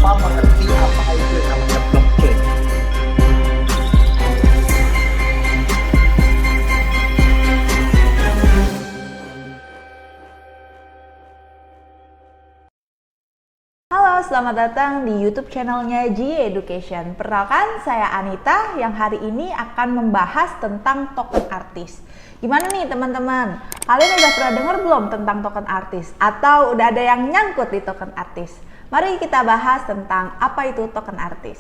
tanpa mengerti apa itu yang namanya blockchain. Halo, selamat datang di YouTube channelnya GE Education. Perkenalkan, saya Anita yang hari ini akan membahas tentang token artis. Gimana nih teman-teman? Kalian udah pernah dengar belum tentang token artis? Atau udah ada yang nyangkut di token artis? Mari kita bahas tentang apa itu token artis.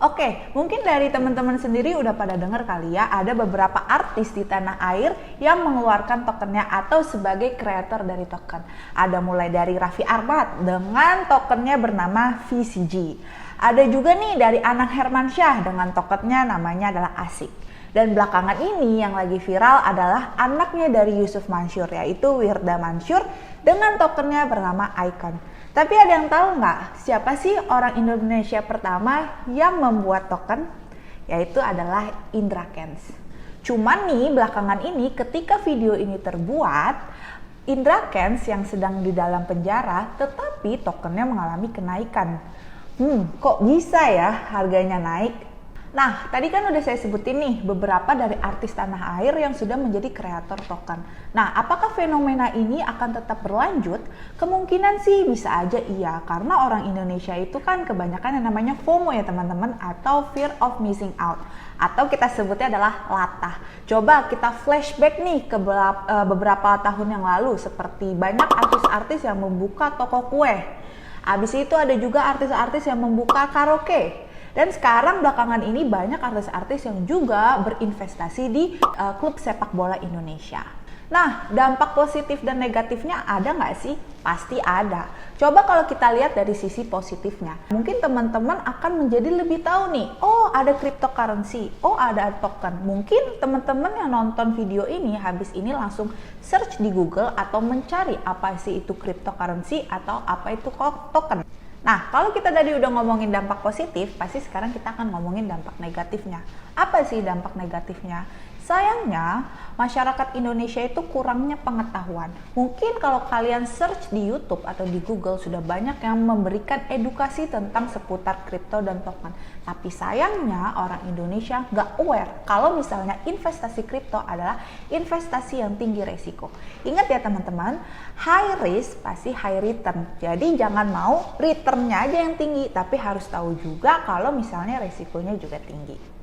Oke, mungkin dari teman-teman sendiri udah pada dengar kali ya, ada beberapa artis di tanah air yang mengeluarkan tokennya atau sebagai kreator dari token. Ada mulai dari Raffi Ahmad dengan tokennya bernama VCG. Ada juga nih dari Anang Hermansyah dengan tokennya namanya adalah Asik. Dan belakangan ini yang lagi viral adalah anaknya dari Yusuf Mansur, yaitu Wirda Mansur dengan tokennya bernama Icon. Tapi ada yang tahu nggak siapa sih orang Indonesia pertama yang membuat token? Yaitu adalah Indra Kents. Cuman nih belakangan ini ketika video ini terbuat, Indra Kents yang sedang di dalam penjara tetapi tokennya mengalami kenaikan. Kok bisa ya harganya naik? Nah, tadi kan udah saya sebutin nih beberapa dari artis tanah air yang sudah menjadi kreator token. Nah, apakah fenomena ini akan tetap berlanjut? Kemungkinan sih bisa aja iya, karena orang Indonesia itu kan kebanyakan yang namanya FOMO ya teman-teman, atau fear of missing out. Atau kita sebutnya adalah latah. Coba kita flashback nih ke beberapa tahun yang lalu, seperti banyak artis-artis yang membuka toko kue. Habis itu ada juga artis-artis yang membuka karaoke. Dan sekarang belakangan ini banyak artis-artis yang juga berinvestasi di klub sepak bola Indonesia. Nah, dampak positif dan negatifnya ada nggak sih? Pasti ada. Coba kalau kita lihat dari sisi positifnya. Mungkin teman-teman akan menjadi lebih tahu nih, oh ada cryptocurrency, oh ada token. Mungkin teman-teman yang nonton video ini habis ini langsung search di Google atau mencari apa sih itu cryptocurrency atau apa itu token. Nah, kalau kita tadi udah ngomongin dampak positif, pasti sekarang kita akan ngomongin dampak negatifnya. Apa sih dampak negatifnya? Sayangnya, masyarakat Indonesia itu kurangnya pengetahuan. Mungkin kalau kalian search di YouTube atau di Google sudah banyak yang memberikan edukasi tentang seputar kripto dan token. Tapi sayangnya orang Indonesia nggak aware kalau misalnya investasi kripto adalah investasi yang tinggi resiko. Ingat ya teman-teman, high risk pasti high return. Jadi jangan mau returnnya aja yang tinggi, tapi harus tahu juga kalau misalnya resikonya juga tinggi.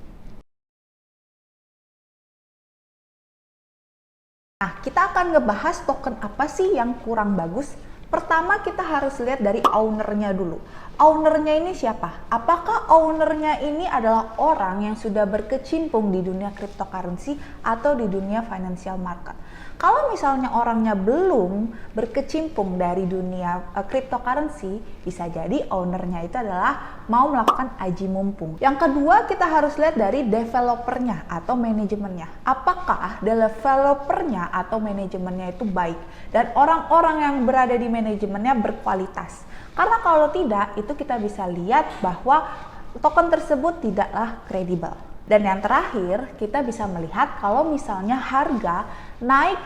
Nah, kita akan ngebahas token apa sih yang kurang bagus. Pertama kita harus lihat dari ownernya dulu. Ownernya ini siapa? Apakah ownernya ini adalah orang yang sudah berkecimpung di dunia cryptocurrency atau di dunia financial market? Kalau misalnya orangnya belum berkecimpung dari dunia cryptocurrency, bisa jadi ownernya itu adalah mau melakukan aji mumpung. Yang kedua, kita harus lihat dari developernya atau manajemennya. Apakah developernya atau manajemennya itu baik dan orang-orang yang berada di manajemennya berkualitas? Karena kalau tidak, itu kita bisa lihat bahwa token tersebut tidaklah kredibel. Dan yang terakhir, kita bisa melihat kalau misalnya harga naik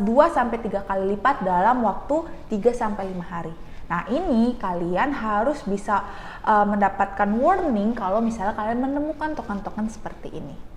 2-3 kali lipat dalam waktu 3-5 hari. Nah, ini kalian harus bisa mendapatkan warning kalau misalnya kalian menemukan token-token seperti ini.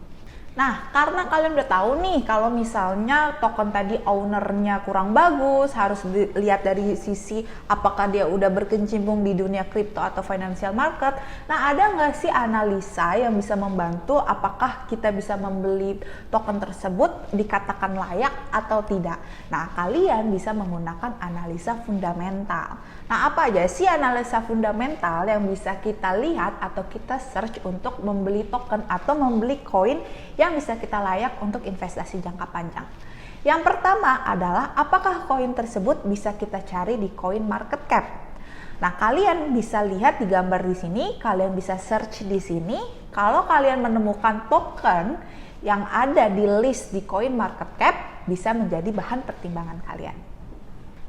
Nah, karena kalian udah tahu nih kalau misalnya token tadi ownernya kurang bagus, harus dilihat dari sisi apakah dia udah berkecimpung di dunia kripto atau financial market. Nah, ada nggak sih analisa yang bisa membantu apakah kita bisa membeli token tersebut dikatakan layak atau tidak? Nah, kalian bisa menggunakan analisa fundamental. Nah, apa aja sih analisa fundamental yang bisa kita lihat atau kita search untuk membeli token atau membeli koin yang bisa kita layak untuk investasi jangka panjang? Yang pertama adalah apakah koin tersebut bisa kita cari di coin market cap. Nah, kalian bisa lihat di gambar di sini, kalian bisa search di sini. Kalau kalian menemukan token yang ada di list di coin market cap, bisa menjadi bahan pertimbangan kalian.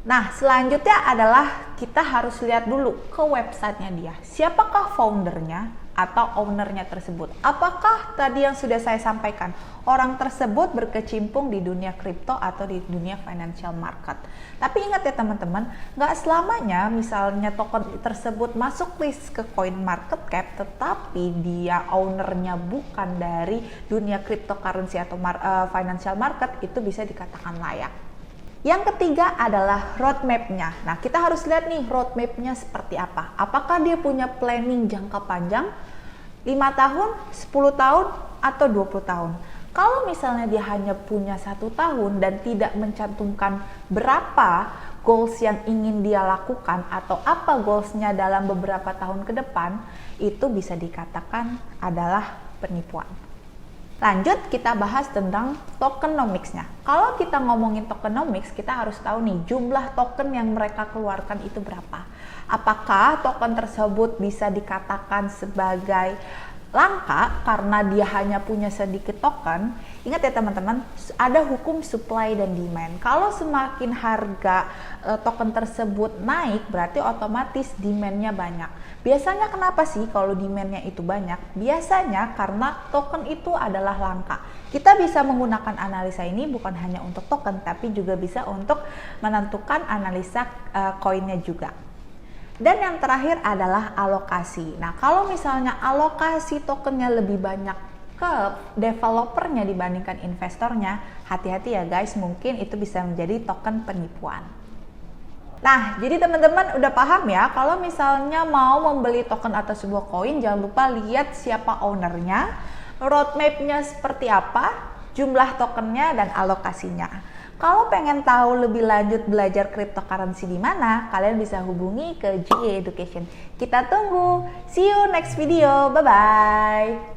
Nah, selanjutnya adalah kita harus lihat dulu ke websitenya dia. Siapakah foundernya? atau ownernya tersebut. Apakah tadi yang sudah saya sampaikan, orang tersebut berkecimpung di dunia kripto atau di dunia financial market? Tapi ingat ya teman-teman, nggak selamanya misalnya token tersebut masuk list ke coin market cap, tetapi dia ownernya bukan dari dunia cryptocurrency atau financial market, itu bisa dikatakan layak. Yang ketiga adalah roadmap-nya. Nah, kita harus lihat nih roadmap-nya seperti apa. Apakah dia punya planning jangka panjang, 5 tahun, 10 tahun, atau 20 tahun. Kalau misalnya dia hanya punya 1 tahun dan tidak mencantumkan berapa goals yang ingin dia lakukan atau apa goals-nya dalam beberapa tahun ke depan, itu bisa dikatakan adalah penipuan. Lanjut, kita bahas tentang tokenomics-nya. Kalau kita ngomongin tokenomics, kita harus tahu nih jumlah token yang mereka keluarkan itu berapa. Apakah token tersebut bisa dikatakan sebagai langka karena dia hanya punya sedikit token? Ingat ya teman-teman, ada hukum supply dan demand. Kalau semakin harga token tersebut naik, berarti otomatis demand-nya banyak. Biasanya kenapa sih kalau demand-nya itu banyak? Biasanya karena token itu adalah langka. Kita bisa menggunakan analisa ini bukan hanya untuk token, tapi juga bisa untuk menentukan analisa koinnya juga. Dan yang terakhir adalah alokasi. Nah, kalau misalnya alokasi tokennya lebih banyak ke developernya dibandingkan investornya, hati-hati ya guys, mungkin itu bisa menjadi token penipuan. Nah, jadi teman-teman udah paham ya, kalau misalnya mau membeli token atau sebuah koin, jangan lupa lihat siapa ownernya, roadmap-nya seperti apa, jumlah tokennya, dan alokasinya. Kalau pengen tahu lebih lanjut belajar cryptocurrency di mana, kalian bisa hubungi ke GA Education. Kita tunggu. See you next video. Bye-bye.